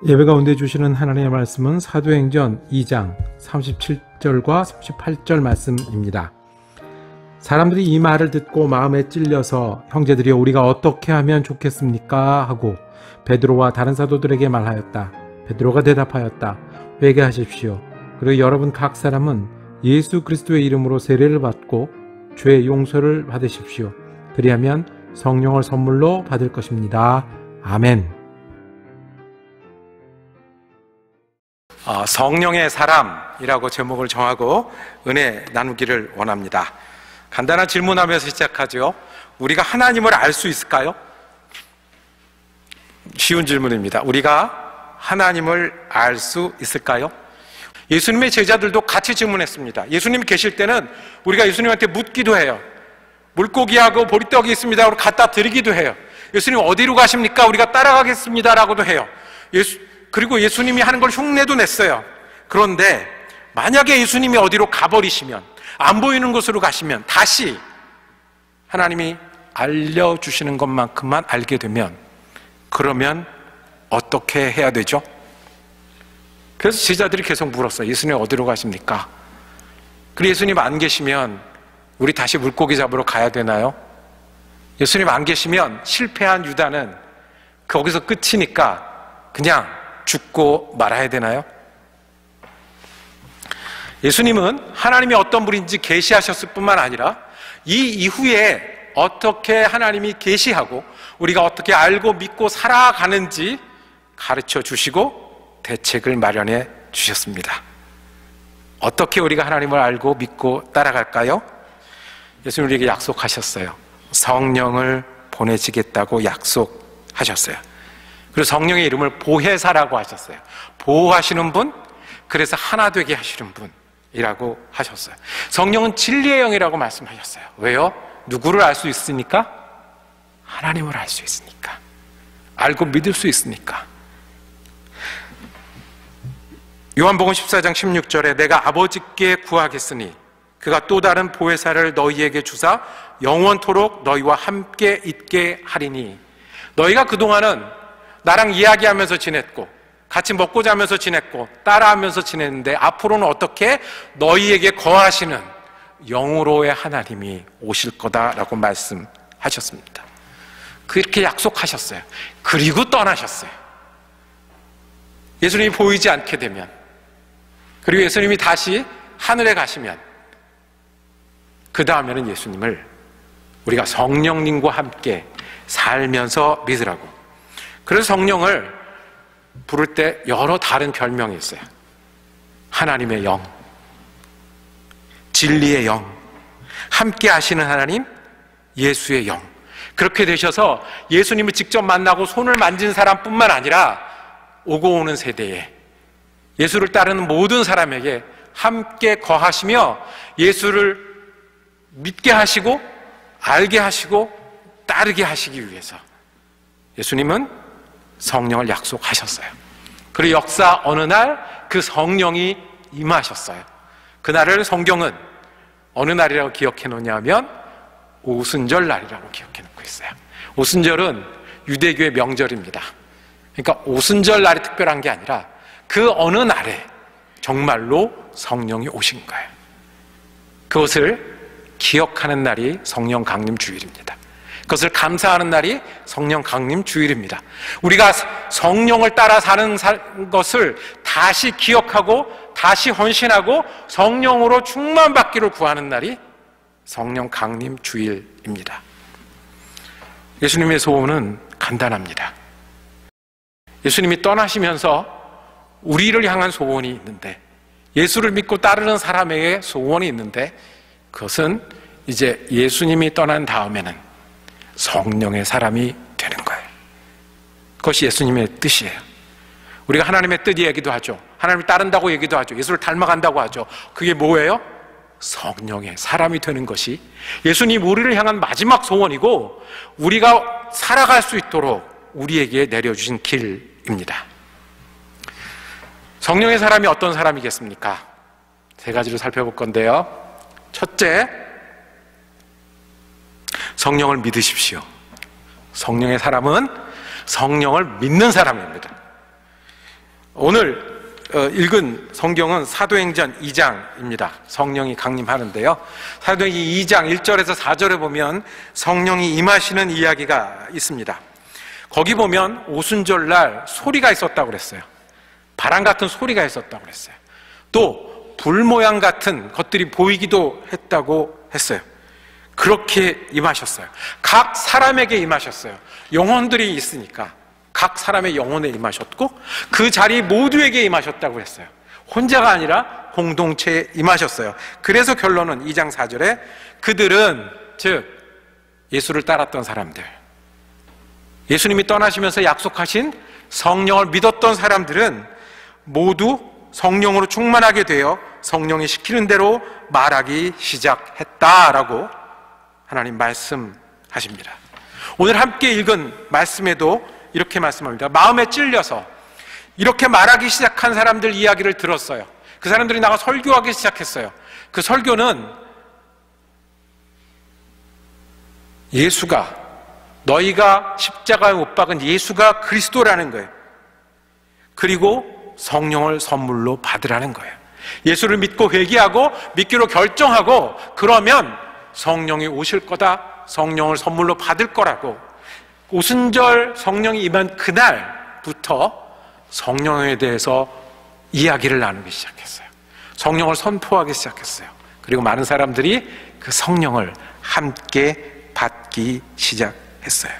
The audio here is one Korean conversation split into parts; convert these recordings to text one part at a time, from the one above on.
예배 가운데 주시는 하나님의 말씀은 사도행전 2장 37절과 38절 말씀입니다. 사람들이 이 말을 듣고 마음에 찔려서 형제들이여 우리가 어떻게 하면 좋겠습니까? 하고 베드로와 다른 사도들에게 말하였다. 베드로가 대답하였다. 회개하십시오. 그리고 여러분 각 사람은 예수 그리스도의 이름으로 세례를 받고 죄의 용서를 받으십시오. 그리하면 성령을 선물로 받을 것입니다. 아멘. 성령의 사람이라고 제목을 정하고 은혜 나누기를 원합니다. 간단한 질문하면서 시작하죠. 우리가 하나님을 알 수 있을까요? 쉬운 질문입니다. 우리가 하나님을 알 수 있을까요? 예수님의 제자들도 같이 질문했습니다. 예수님이 계실 때는 우리가 예수님한테 묻기도 해요. 물고기하고 보리떡이 있습니다. 우리 갖다 드리기도 해요. 예수님 어디로 가십니까? 우리가 따라가겠습니다. 라고도 해요. 그리고 예수님이 하는 걸 흉내도 냈어요. 그런데 만약에 예수님이 어디로 가버리시면, 안 보이는 곳으로 가시면, 다시 하나님이 알려주시는 것만큼만 알게 되면, 그러면 어떻게 해야 되죠? 그래서 제자들이 계속 물었어요. 예수님 어디로 가십니까? 그리고 예수님 안 계시면 우리 다시 물고기 잡으러 가야 되나요? 예수님 안 계시면 실패한 유다는 거기서 끝이니까 그냥 죽고 말아야 되나요? 예수님은 하나님이 어떤 분인지 계시하셨을 뿐만 아니라 이 이후에 어떻게 하나님이 계시하고 우리가 어떻게 알고 믿고 살아가는지 가르쳐 주시고 대책을 마련해 주셨습니다. 어떻게 우리가 하나님을 알고 믿고 따라갈까요? 예수님 우리에게 약속하셨어요. 성령을 보내시겠다고 약속하셨어요. 그리고 성령의 이름을 보혜사라고 하셨어요. 보호하시는 분, 그래서 하나 되게 하시는 분이라고 하셨어요. 성령은 진리의 영이라고 말씀하셨어요. 왜요? 누구를 알 수 있으니까? 하나님을 알 수 있으니까. 알고 믿을 수 있으니까. 요한복음 14장 16절에 내가 아버지께 구하겠으니 그가 또 다른 보혜사를 너희에게 주사 영원토록 너희와 함께 있게 하리니. 너희가 그동안은 나랑 이야기하면서 지냈고 같이 먹고 자면서 지냈고 따라하면서 지냈는데 앞으로는 어떻게 너희에게 거하시는 영으로의 하나님이 오실 거다라고 말씀하셨습니다. 그렇게 약속하셨어요. 그리고 떠나셨어요. 예수님이 보이지 않게 되면, 그리고 예수님이 다시 하늘에 가시면 그 다음에는 예수님을 우리가 성령님과 함께 살면서 믿으라고. 그래서 성령을 부를 때 여러 다른 별명이 있어요. 하나님의 영, 진리의 영, 함께 하시는 하나님, 예수의 영. 그렇게 되셔서 예수님을 직접 만나고 손을 만진 사람뿐만 아니라 오고 오는 세대에 예수를 따르는 모든 사람에게 함께 거하시며 예수를 믿게 하시고 알게 하시고 따르게 하시기 위해서 예수님은 성령을 약속하셨어요. 그리고 역사 어느 날 그 성령이 임하셨어요. 그날을 성경은 어느 날이라고 기억해 놓냐면 오순절 날이라고 기억해 놓고 있어요. 오순절은 유대교의 명절입니다. 그러니까 오순절 날이 특별한 게 아니라 그 어느 날에 정말로 성령이 오신 거예요. 그것을 기억하는 날이 성령 강림 주일입니다. 그것을 감사하는 날이 성령 강림 주일입니다. 우리가 성령을 따라 사는 것을 다시 기억하고 다시 헌신하고 성령으로 충만받기를 구하는 날이 성령 강림 주일입니다. 예수님의 소원은 간단합니다. 예수님이 떠나시면서 우리를 향한 소원이 있는데, 예수를 믿고 따르는 사람에게 소원이 있는데, 그것은 이제 예수님이 떠난 다음에는 성령의 사람이 되는 거예요. 그것이 예수님의 뜻이에요. 우리가 하나님의 뜻 얘기도 하죠. 하나님을 따른다고 얘기도 하죠. 예수를 닮아간다고 하죠. 그게 뭐예요? 성령의 사람이 되는 것이 예수님 우리를 향한 마지막 소원이고 우리가 살아갈 수 있도록 우리에게 내려주신 길입니다. 성령의 사람이 어떤 사람이겠습니까? 세 가지로 살펴볼 건데요. 첫째, 성령을 믿으십시오. 성령의 사람은 성령을 믿는 사람입니다. 오늘 읽은 성경은 사도행전 2장입니다. 성령이 강림하는데요. 사도행전 2장 1절에서 4절에 보면 성령이 임하시는 이야기가 있습니다. 거기 보면 오순절날 소리가 있었다고 그랬어요. 바람 같은 소리가 있었다고 그랬어요. 또 불 모양 같은 것들이 보이기도 했다고 했어요. 그렇게 임하셨어요. 각 사람에게 임하셨어요. 영혼들이 있으니까 각 사람의 영혼에 임하셨고 그 자리 모두에게 임하셨다고 했어요. 혼자가 아니라 공동체에 임하셨어요. 그래서 결론은 2장 4절에 그들은, 즉 예수를 따랐던 사람들, 예수님이 떠나시면서 약속하신 성령을 믿었던 사람들은 모두 성령으로 충만하게 되어 성령이 시키는 대로 말하기 시작했다라고 하나님 말씀하십니다. 오늘 함께 읽은 말씀에도 이렇게 말씀합니다. 마음에 찔려서 이렇게 말하기 시작한 사람들 이야기를 들었어요. 그 사람들이 나가 설교하기 시작했어요. 그 설교는 예수가, 너희가 십자가에 못 박은 예수가 그리스도라는 거예요. 그리고 성령을 선물로 받으라는 거예요. 예수를 믿고 회개하고 믿기로 결정하고 그러면 성령이 오실 거다, 성령을 선물로 받을 거라고. 오순절 성령이 임한 그날부터 성령에 대해서 이야기를 나누기 시작했어요. 성령을 선포하기 시작했어요. 그리고 많은 사람들이 그 성령을 함께 받기 시작했어요.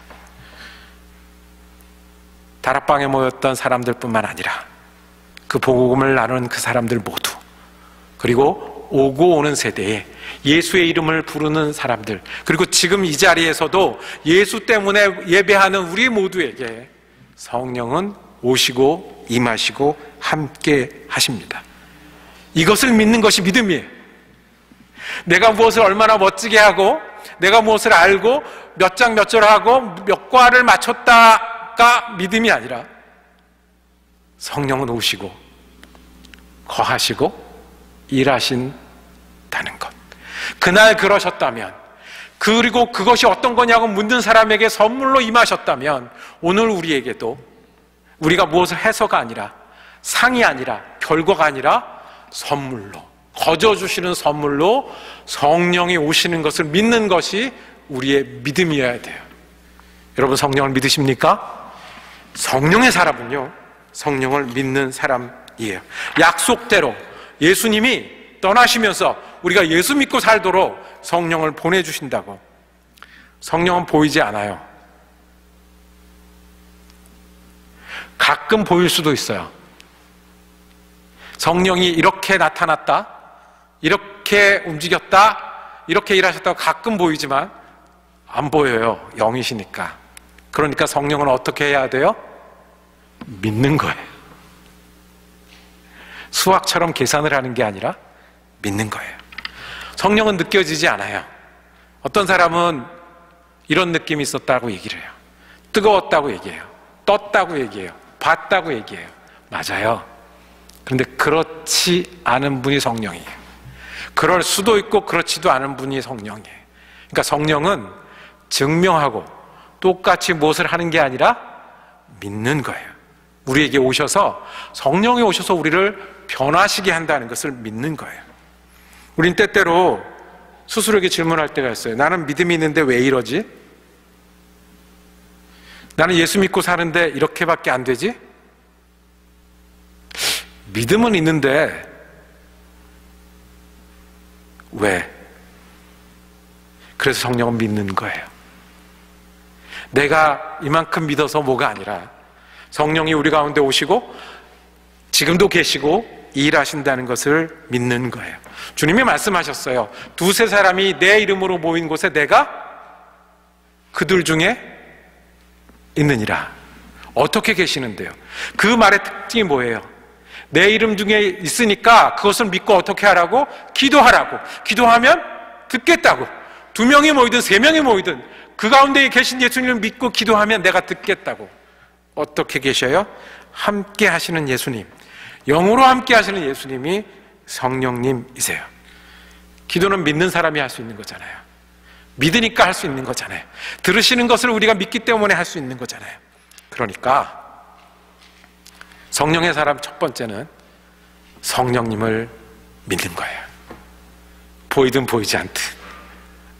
다락방에 모였던 사람들뿐만 아니라 그 복음을 나누는 그 사람들 모두, 그리고 오고 오는 세대에 예수의 이름을 부르는 사람들, 그리고 지금 이 자리에서도 예수 때문에 예배하는 우리 모두에게 성령은 오시고 임하시고 함께 하십니다. 이것을 믿는 것이 믿음이에요. 내가 무엇을 얼마나 멋지게 하고 내가 무엇을 알고 몇 장 몇 절 하고 몇 과를 맞췄다가 믿음이 아니라 성령은 오시고 거하시고 일하신다는 것. 그날 그러셨다면, 그리고 그것이 어떤 거냐고 묻는 사람에게 선물로 임하셨다면 오늘 우리에게도 우리가 무엇을 해서가 아니라, 상이 아니라, 결과가 아니라 선물로, 거저 주시는 선물로 성령이 오시는 것을 믿는 것이 우리의 믿음이어야 돼요. 여러분, 성령을 믿으십니까? 성령의 사람은요, 성령을 믿는 사람이에요. 약속대로 예수님이 떠나시면서 우리가 예수 믿고 살도록 성령을 보내주신다고. 성령은 보이지 않아요. 가끔 보일 수도 있어요. 성령이 이렇게 나타났다, 이렇게 움직였다, 이렇게 일하셨다고 가끔 보이지만 안 보여요. 영이시니까. 그러니까 성령은 어떻게 해야 돼요? 믿는 거예요. 수학처럼 계산을 하는 게 아니라 믿는 거예요. 성령은 느껴지지 않아요. 어떤 사람은 이런 느낌이 있었다고 얘기를 해요. 뜨거웠다고 얘기해요. 떴다고 얘기해요. 봤다고 얘기해요. 맞아요. 그런데 그렇지 않은 분이 성령이에요. 그럴 수도 있고 그렇지도 않은 분이 성령이에요. 그러니까 성령은 증명하고 똑같이 무엇을 하는 게 아니라 믿는 거예요. 우리에게 오셔서, 성령이 오셔서 우리를 변화시게 한다는 것을 믿는 거예요. 우린 때때로 스스로에게 질문할 때가 있어요. 나는 믿음이 있는데 왜 이러지? 나는 예수 믿고 사는데 이렇게밖에 안 되지? 믿음은 있는데 왜? 그래서 성령은 믿는 거예요. 내가 이만큼 믿어서 뭐가 아니라 성령이 우리 가운데 오시고 지금도 계시고 일하신다는 것을 믿는 거예요. 주님이 말씀하셨어요. 두세 사람이 내 이름으로 모인 곳에 내가 그들 중에 있느니라. 어떻게 계시는데요? 그 말의 특징이 뭐예요? 내 이름 중에 있으니까 그것을 믿고 어떻게 하라고? 기도하라고. 기도하면 듣겠다고. 2명이 모이든 3명이 모이든 그 가운데 계신 예수님을 믿고 기도하면 내가 듣겠다고. 어떻게 계셔요? 함께 하시는 예수님, 영으로 함께 하시는 예수님이 성령님이세요. 기도는 믿는 사람이 할 수 있는 거잖아요. 믿으니까 할 수 있는 거잖아요. 들으시는 것을 우리가 믿기 때문에 할 수 있는 거잖아요. 그러니까 성령의 사람 첫 번째는 성령님을 믿는 거예요. 보이든 보이지 않든,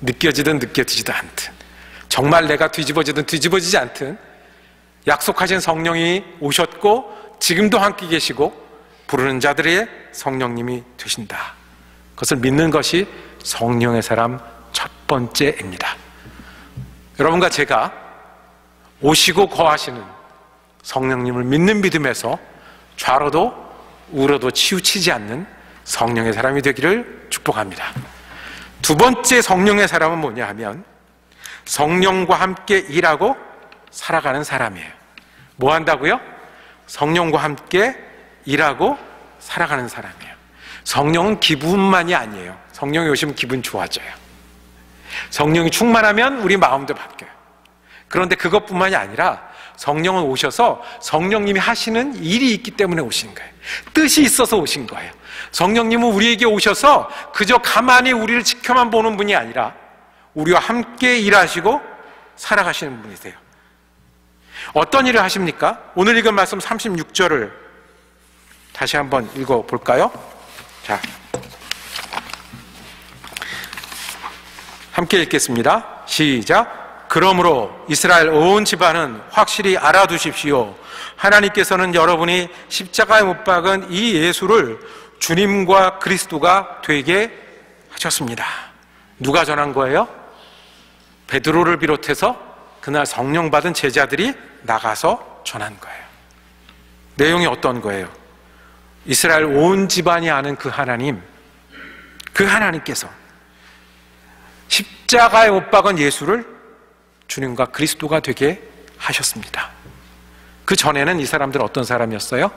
느껴지든 느껴지지도 않든, 정말 내가 뒤집어지든 뒤집어지지 않든 약속하신 성령이 오셨고 지금도 함께 계시고 부르는 자들의 성령님이 되신다. 그것을 믿는 것이 성령의 사람 첫 번째입니다. 여러분과 제가 오시고 거하시는 성령님을 믿는 믿음에서 좌로도 우로도 치우치지 않는 성령의 사람이 되기를 축복합니다. 두 번째 성령의 사람은 뭐냐 하면 성령과 함께 일하고 살아가는 사람이에요. 뭐 한다고요? 성령과 함께 일하고 살아가는 사람이에요. 성령은 기분만이 아니에요. 성령이 오시면 기분 좋아져요. 성령이 충만하면 우리 마음도 바뀌어요. 그런데 그것뿐만이 아니라 성령은 오셔서 성령님이 하시는 일이 있기 때문에 오신 거예요. 뜻이 있어서 오신 거예요. 성령님은 우리에게 오셔서 그저 가만히 우리를 지켜만 보는 분이 아니라 우리와 함께 일하시고 살아가시는 분이세요. 어떤 일을 하십니까? 오늘 읽은 말씀 36절을 다시 한번 읽어볼까요? 자, 함께 읽겠습니다. 시작. 그러므로 이스라엘 온 집안은 확실히 알아두십시오. 하나님께서는 여러분이 십자가에 못 박은 이 예수를 주님과 그리스도가 되게 하셨습니다. 누가 전한 거예요? 베드로를 비롯해서 그날 성령 받은 제자들이 나가서 전한 거예요. 내용이 어떤 거예요? 이스라엘 온 집안이 아는 그 하나님, 그 하나님께서 십자가에 못 박은 예수를 주님과 그리스도가 되게 하셨습니다. 그 전에는 이 사람들은 어떤 사람이었어요?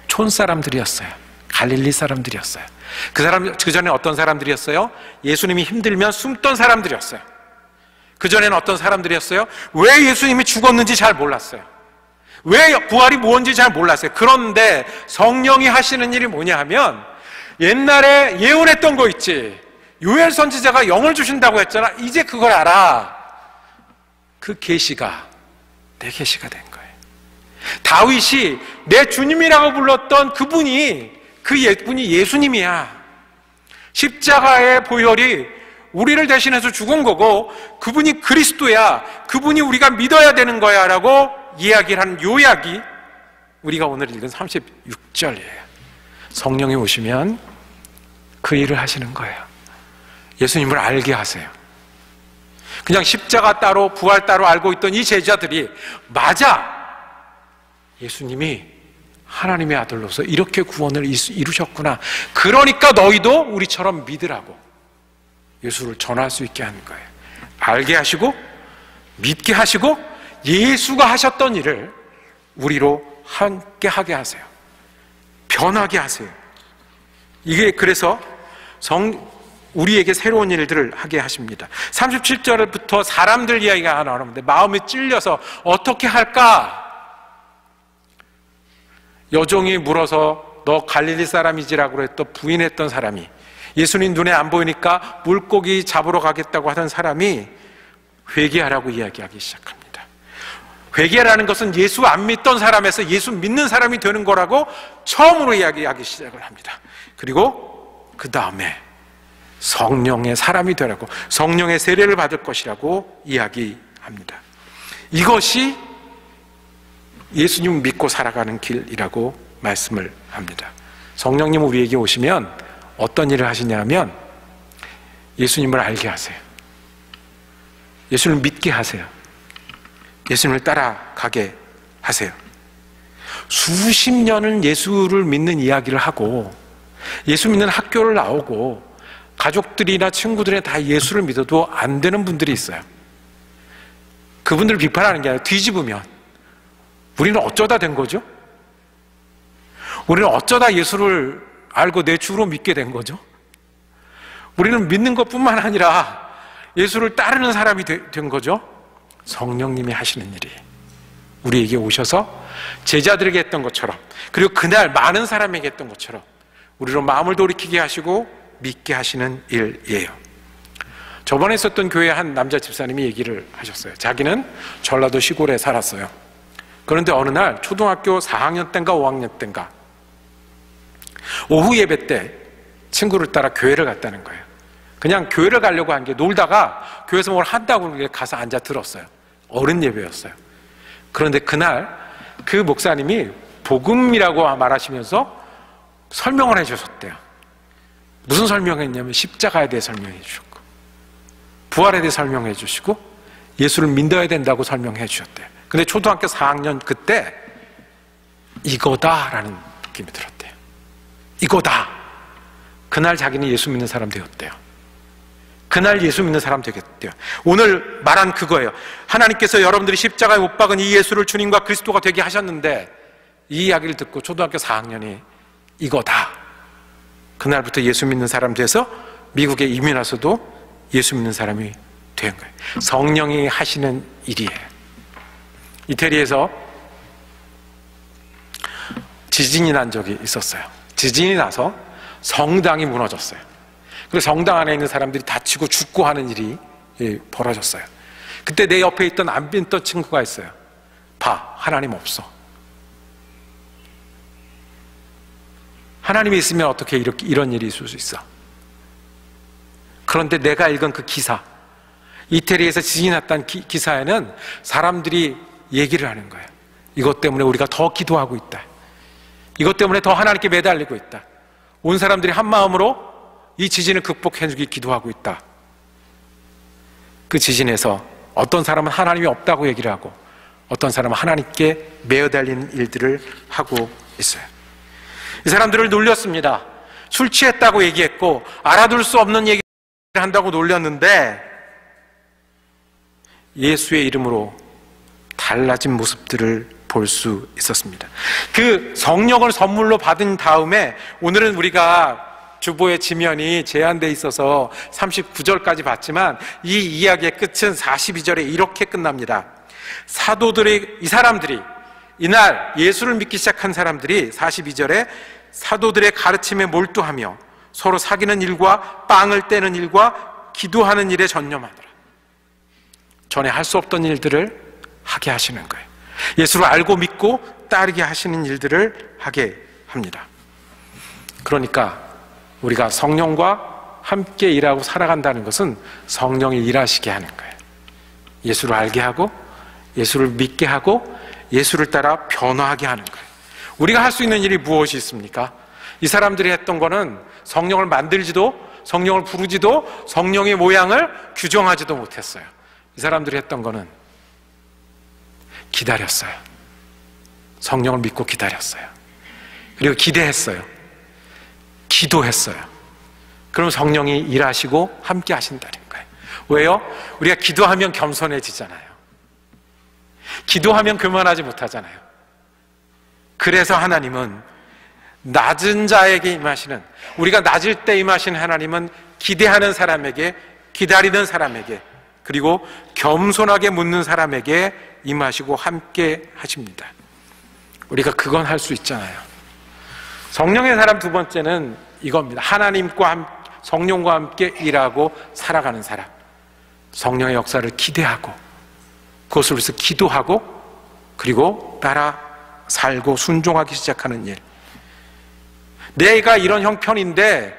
촌 사람들이었어요. 갈릴리 사람들이었어요. 그 전에 어떤 사람들이었어요? 예수님이 힘들면 숨던 사람들이었어요. 그 전에는 어떤 사람들이었어요? 왜 예수님이 죽었는지 잘 몰랐어요. 왜 부활이 뭔지 잘 몰랐어요. 그런데 성령이 하시는 일이 뭐냐 하면 옛날에 예언했던 거 있지. 요엘 선지자가 영을 주신다고 했잖아. 이제 그걸 알아. 그 계시가 내 계시가 된 거예요. 다윗이 내 주님이라고 불렀던 그분이 그분이 예수님이야. 십자가의 보혈이 우리를 대신해서 죽은 거고 그분이 그리스도야. 그분이 우리가 믿어야 되는 거야 라고 이야기를 하는 요약이 우리가 오늘 읽은 36절이에요. 성령이 오시면 그 일을 하시는 거예요. 예수님을 알게 하세요. 그냥 십자가 따로 부활 따로 알고 있던 이 제자들이 맞아! 예수님이 하나님의 아들로서 이렇게 구원을 이루셨구나. 그러니까 너희도 우리처럼 믿으라고 예수를 전할 수 있게 하는 거예요. 알게 하시고 믿게 하시고 예수가 하셨던 일을 우리로 함께 하게 하세요. 변하게 하세요. 이게 그래서 우리에게 새로운 일들을 하게 하십니다. 37절부터 사람들 이야기가 나오는데 마음이 찔려서 어떻게 할까? 여종이 물어서 너 갈릴리 사람이지라고 했던 부인했던 사람이 예수님 눈에 안 보이니까 물고기 잡으러 가겠다고 하던 사람이 회개하라고 이야기하기 시작합니다. 회개라는 것은 예수 안 믿던 사람에서 예수 믿는 사람이 되는 거라고 처음으로 이야기하기 시작을 합니다. 그리고 그 다음에 성령의 사람이 되라고 성령의 세례를 받을 것이라고 이야기합니다. 이것이 예수님을 믿고 살아가는 길이라고 말씀을 합니다. 성령님 우리에게 오시면 어떤 일을 하시냐면 예수님을 알게 하세요. 예수님을 믿게 하세요. 예수님을 따라가게 하세요. 수십 년은 예수를 믿는 이야기를 하고 예수 믿는 학교를 나오고 가족들이나 친구들이 다 예수를 믿어도 안 되는 분들이 있어요. 그분들을 비판하는 게 아니라 뒤집으면 우리는 어쩌다 된 거죠? 우리는 어쩌다 예수를 알고 내 주로 믿게 된 거죠? 우리는 믿는 것뿐만 아니라 예수를 따르는 사람이 된 거죠? 성령님이 하시는 일이 우리에게 오셔서 제자들에게 했던 것처럼 그리고 그날 많은 사람에게 했던 것처럼 우리로 마음을 돌이키게 하시고 믿게 하시는 일이에요. 저번에 있었던 교회 한 남자 집사님이 얘기를 하셨어요. 자기는 전라도 시골에 살았어요. 그런데 어느 날 초등학교 4학년 때인가 5학년 때인가 오후 예배 때 친구를 따라 교회를 갔다는 거예요. 그냥 교회를 가려고 한 게 놀다가 교회에서 뭘 한다고 가서 앉아 들었어요. 어른 예배였어요. 그런데 그날 그 목사님이 복음이라고 말하시면서 설명을 해주셨대요. 무슨 설명했냐면 십자가에 대해 설명해 주셨고 부활에 대해 설명해 주시고 예수를 믿어야 된다고 설명해 주셨대요. 근데 초등학교 4학년 그때 이거다라는 느낌이 들었대요. 이거다. 그날 자기는 예수 믿는 사람 되었대요. 그날 예수 믿는 사람 되겠대요. 오늘 말한 그거예요. 하나님께서 여러분들이 십자가에 못 박은 이 예수를 주님과 그리스도가 되게 하셨는데 이 이야기를 듣고 초등학교 4학년이 이거다. 그날부터 예수 믿는 사람 돼서 미국에 이민 와서도 예수 믿는 사람이 된 거예요. 성령이 하시는 일이에요. 이태리에서 지진이 난 적이 있었어요. 지진이 나서 성당이 무너졌어요. 그래서 성당 안에 있는 사람들이 다치고 죽고 하는 일이 벌어졌어요. 그때 내 옆에 있던 안 믿던 친구가 있어요. 봐, 하나님 없어. 하나님이 있으면 어떻게 이런 일이 있을 수 있어? 그런데 내가 읽은 그 기사, 이태리에서 지진이 났다는 기사에는 사람들이 얘기를 하는 거예요. 이것 때문에 우리가 더 기도하고 있다. 이것 때문에 더 하나님께 매달리고 있다. 온 사람들이 한 마음으로 이 지진을 극복해주기 기도하고 있다. 그 지진에서 어떤 사람은 하나님이 없다고 얘기를 하고 어떤 사람은 하나님께 매어달리는 일들을 하고 있어요. 이 사람들을 놀렸습니다. 술 취했다고 얘기했고 알아둘 수 없는 얘기를 한다고 놀렸는데 예수의 이름으로 달라진 모습들을 볼 수 있었습니다. 그 성령을 선물로 받은 다음에 오늘은 우리가 주보의 지면이 제한되어 있어서 39절까지 봤지만 이 이야기의 끝은 42절에 이렇게 끝납니다. 이 사람들이 이날 예수를 믿기 시작한 사람들이 42절에 사도들의 가르침에 몰두하며 서로 사귀는 일과 빵을 떼는 일과 기도하는 일에 전념하더라. 전에 할 수 없던 일들을 하게 하시는 거예요. 예수를 알고 믿고 따르게 하시는 일들을 하게 합니다. 그러니까 우리가 성령과 함께 일하고 살아간다는 것은 성령이 일하시게 하는 거예요. 예수를 알게 하고 예수를 믿게 하고 예수를 따라 변화하게 하는 거예요. 우리가 할 수 있는 일이 무엇이 있습니까? 이 사람들이 했던 거는 성령을 만들지도 성령을 부르지도 성령의 모양을 규정하지도 못했어요. 이 사람들이 했던 거는 기다렸어요. 성령을 믿고 기다렸어요. 그리고 기대했어요. 기도했어요. 그럼 성령이 일하시고 함께 하신다는 거예요. 왜요? 우리가 기도하면 겸손해지잖아요. 기도하면 교만하지 못하잖아요. 그래서 하나님은 낮은 자에게 임하시는, 우리가 낮을 때 임하시는 하나님은 기대하는 사람에게, 기다리는 사람에게, 그리고 겸손하게 묻는 사람에게 임하시고 함께 하십니다. 우리가 그건 할 수 있잖아요. 성령의 사람 두 번째는 이겁니다. 하나님과 성령과 함께 일하고 살아가는 사람. 성령의 역사를 기대하고 그것을 위해서 기도하고 그리고 따라 살고 순종하기 시작하는 일. 내가 이런 형편인데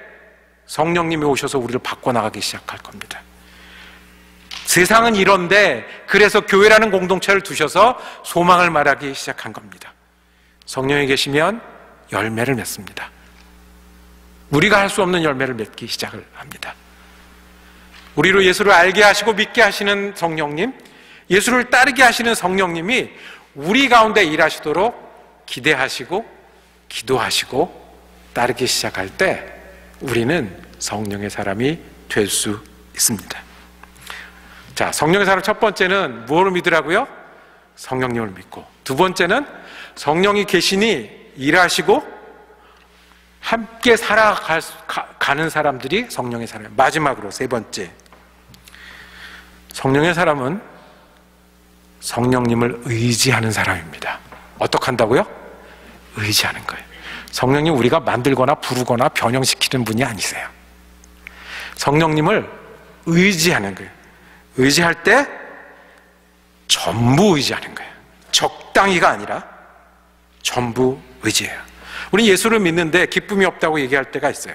성령님이 오셔서 우리를 바꿔나가기 시작할 겁니다. 세상은 이런데 그래서 교회라는 공동체를 두셔서 소망을 말하기 시작한 겁니다. 성령이 계시면 열매를 맺습니다. 우리가 할 수 없는 열매를 맺기 시작을 합니다. 우리로 예수를 알게 하시고 믿게 하시는 성령님, 예수를 따르게 하시는 성령님이 우리 가운데 일하시도록 기대하시고 기도하시고 따르기 시작할 때 우리는 성령의 사람이 될 수 있습니다. 자, 성령의 사람 첫 번째는 무엇을 믿으라고요? 성령님을 믿고. 두 번째는 성령이 계시니 일하시고 함께 살아가는 사람들이 성령의 사람. 마지막으로 세 번째, 성령의 사람은 성령님을 의지하는 사람입니다. 어떻게 한다고요? 의지하는 거예요. 성령님 우리가 만들거나 부르거나 변형시키는 분이 아니세요. 성령님을 의지하는 거예요. 의지할 때 전부 의지하는 거예요. 적당히가 아니라 전부 의지해요. 우리 예수를 믿는데 기쁨이 없다고 얘기할 때가 있어요.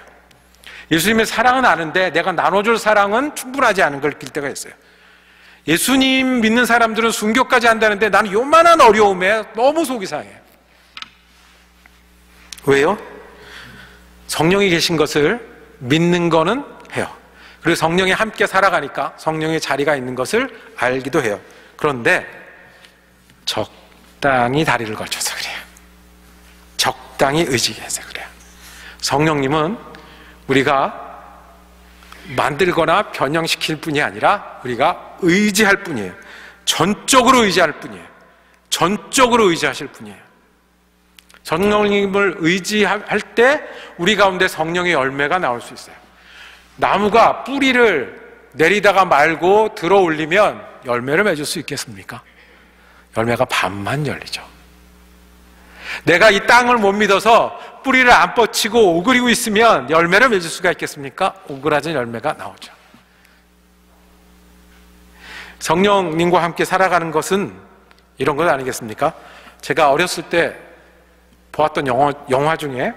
예수님의 사랑은 아는데 내가 나눠줄 사랑은 충분하지 않은 걸 느낄 때가 있어요. 예수님 믿는 사람들은 순교까지 한다는데 나는 요만한 어려움에 너무 속이 상해요. 왜요? 성령이 계신 것을 믿는 거는 해요. 그리고 성령이 함께 살아가니까 성령의 자리가 있는 것을 알기도 해요. 그런데 적당히 다리를 걸쳐서 그래요. 적당히 의지해서 그래요. 성령님은 우리가 만들거나 변형시킬 뿐이 아니라 우리가 의지할 뿐이에요. 전적으로 의지할 뿐이에요. 전적으로 의지하실 뿐이에요. 성령님을 의지할 때 우리 가운데 성령의 열매가 나올 수 있어요. 나무가 뿌리를 내리다가 말고 들어 올리면 열매를 맺을 수 있겠습니까? 열매가 반만 열리죠. 내가 이 땅을 못 믿어서 뿌리를 안 뻗치고 오그리고 있으면 열매를 맺을 수가 있겠습니까? 오그라진 열매가 나오죠. 성령님과 함께 살아가는 것은 이런 것 아니겠습니까? 제가 어렸을 때 보았던 영화 중에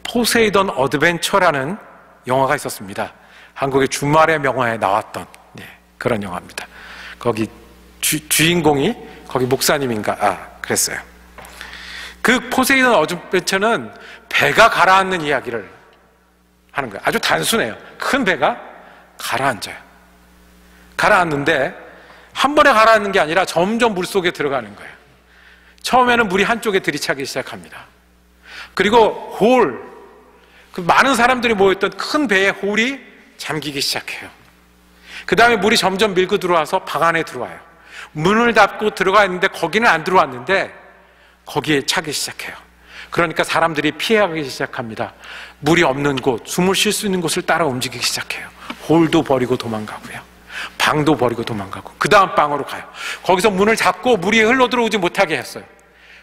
포세이돈 어드벤처라는 영화가 있었습니다. 한국의 주말의 명화에 나왔던 그런 영화입니다. 거기 주인공이 거기 목사님인가 그랬어요. 그 포세이돈 어드벤처는 배가 가라앉는 이야기를 하는 거예요. 아주 단순해요. 큰 배가 가라앉아요. 가라앉는데 한 번에 가라앉는 게 아니라 점점 물속에 들어가는 거예요. 처음에는 물이 한쪽에 들이차기 시작합니다. 그리고 그 많은 사람들이 모였던 큰 배의 홀이 잠기기 시작해요. 그 다음에 물이 점점 밀고 들어와서 방 안에 들어와요. 문을 닫고 들어가 있는데 거기는 안 들어왔는데 거기에 차기 시작해요. 그러니까 사람들이 피해가기 시작합니다. 물이 없는 곳, 숨을 쉴 수 있는 곳을 따라 움직이기 시작해요. 홀도 버리고 도망가고요. 방도 버리고 도망가고 그 다음 방으로 가요. 거기서 문을 닫고 물이 흘러 들어오지 못하게 했어요.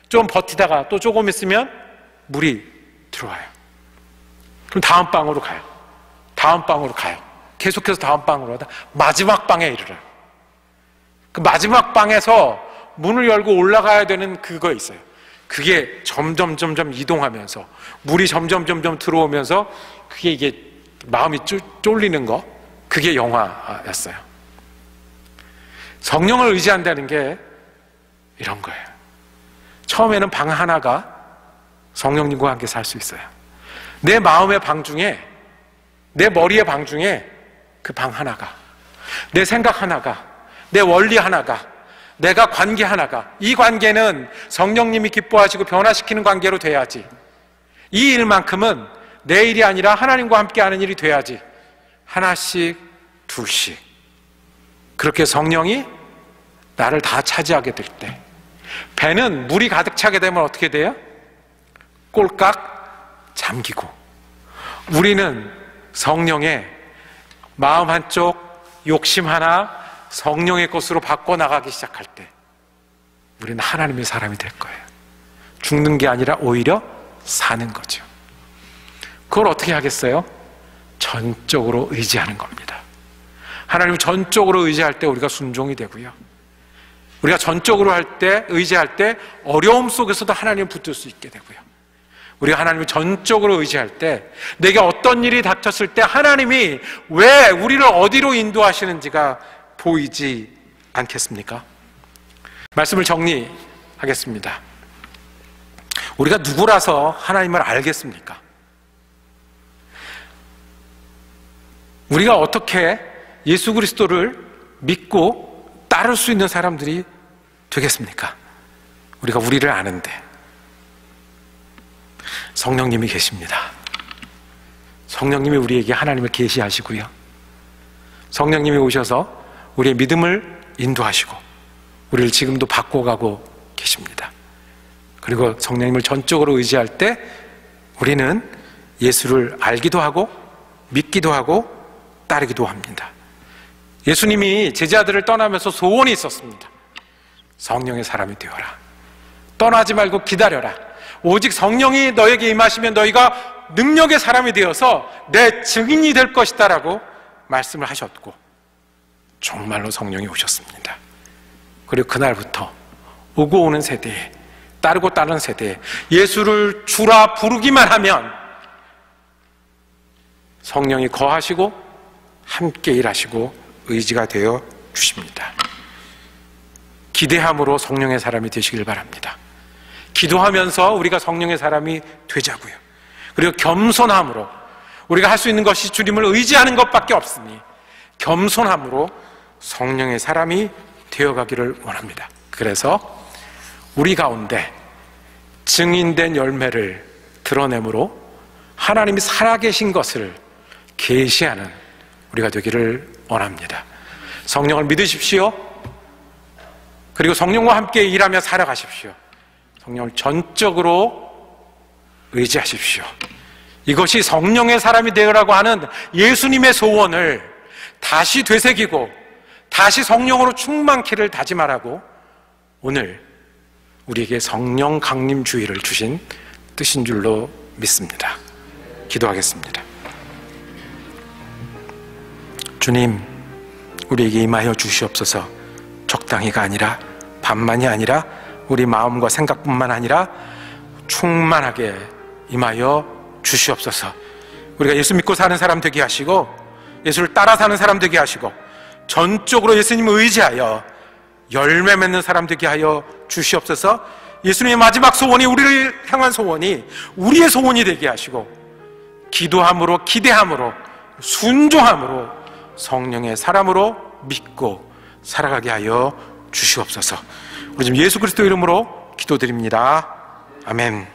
좀 버티다가 또 조금 있으면 물이 들어와요. 그럼 다음 방으로 가요. 다음 방으로 가요. 계속해서 다음 방으로 하다 마지막 방에 이르러요. 그 마지막 방에서 문을 열고 올라가야 되는 그거 있어요. 그게 점점 이동하면서 물이 점점 들어오면서 그게 이게 마음이 쫄리는 거, 그게 영화였어요. 성령을 의지한다는 게 이런 거예요. 처음에는 방 하나가 성령님과 함께 살 수 있어요. 내 마음의 방 중에, 내 머리의 방 중에 그 방 하나가, 내 생각 하나가, 내 원리 하나가, 내가 관계 하나가, 이 관계는 성령님이 기뻐하시고 변화시키는 관계로 돼야지. 이 일만큼은 내 일이 아니라 하나님과 함께 하는 일이 돼야지. 하나씩 둘씩 그렇게 성령이 나를 다 차지하게 될 때, 배는 물이 가득 차게 되면 어떻게 돼요? 꼴깍 잠기고, 우리는 성령의 마음 한쪽, 욕심 하나 성령의 것으로 바꿔나가기 시작할 때 우리는 하나님의 사람이 될 거예요. 죽는 게 아니라 오히려 사는 거죠. 그걸 어떻게 하겠어요? 전적으로 의지하는 겁니다. 하나님을 전적으로 의지할 때 우리가 순종이 되고요. 우리가 전적으로 의지할 때 어려움 속에서도 하나님을 붙들 수 있게 되고요. 우리가 하나님을 전적으로 의지할 때 내게 어떤 일이 닥쳤을 때 하나님이 왜 우리를 어디로 인도하시는지가 보이지 않겠습니까? 말씀을 정리하겠습니다. 우리가 누구라서 하나님을 알겠습니까? 우리가 어떻게 예수 그리스도를 믿고 따를 수 있는 사람들이 되겠습니까? 우리가 우리를 아는데 성령님이 계십니다. 성령님이 우리에게 하나님을 계시하시고요. 성령님이 오셔서 우리의 믿음을 인도하시고 우리를 지금도 바꿔가고 계십니다. 그리고 성령님을 전적으로 의지할 때 우리는 예수를 알기도 하고 믿기도 하고 따르기도 합니다. 예수님이 제자들을 떠나면서 소원이 있었습니다. 성령의 사람이 되어라. 떠나지 말고 기다려라. 오직 성령이 너에게 임하시면 너희가 능력의 사람이 되어서 내 증인이 될 것이다 라고 말씀을 하셨고 정말로 성령이 오셨습니다. 그리고 그날부터 오고 오는 세대에, 따르고 따르는 세대에 예수를 주라 부르기만 하면 성령이 거하시고 함께 일하시고 의지가 되어 주십니다. 기대함으로 성령의 사람이 되시길 바랍니다. 기도하면서 우리가 성령의 사람이 되자고요. 그리고 겸손함으로, 우리가 할 수 있는 것이 주님을 의지하는 것밖에 없으니 겸손함으로 성령의 사람이 되어가기를 원합니다. 그래서 우리 가운데 증인된 열매를 드러내므로 하나님이 살아계신 것을 계시하는 우리가 되기를 원합니다. 성령을 믿으십시오. 그리고 성령과 함께 일하며 살아가십시오. 성령을 전적으로 의지하십시오. 이것이 성령의 사람이 되으라고 하는 예수님의 소원을 다시 되새기고 다시 성령으로 충만키를 다짐하라고 오늘 우리에게 성령 강림 주의를 주신 뜻인 줄로 믿습니다. 기도하겠습니다. 주님, 우리에게 임하여 주시옵소서. 적당히가 아니라, 반만이 아니라, 우리 마음과 생각뿐만 아니라 충만하게 임하여 주시옵소서. 우리가 예수 믿고 사는 사람 되게 하시고 예수를 따라 사는 사람 되게 하시고 전적으로 예수님을 의지하여 열매 맺는 사람 되게 하여 주시옵소서. 예수님의 마지막 소원이, 우리를 향한 소원이 우리의 소원이 되게 하시고 기도함으로, 기대함으로, 순종함으로 성령의 사람으로 믿고 살아가게 하여 주시옵소서. 우리 지금 예수 그리스도 이름으로 기도드립니다. 아멘.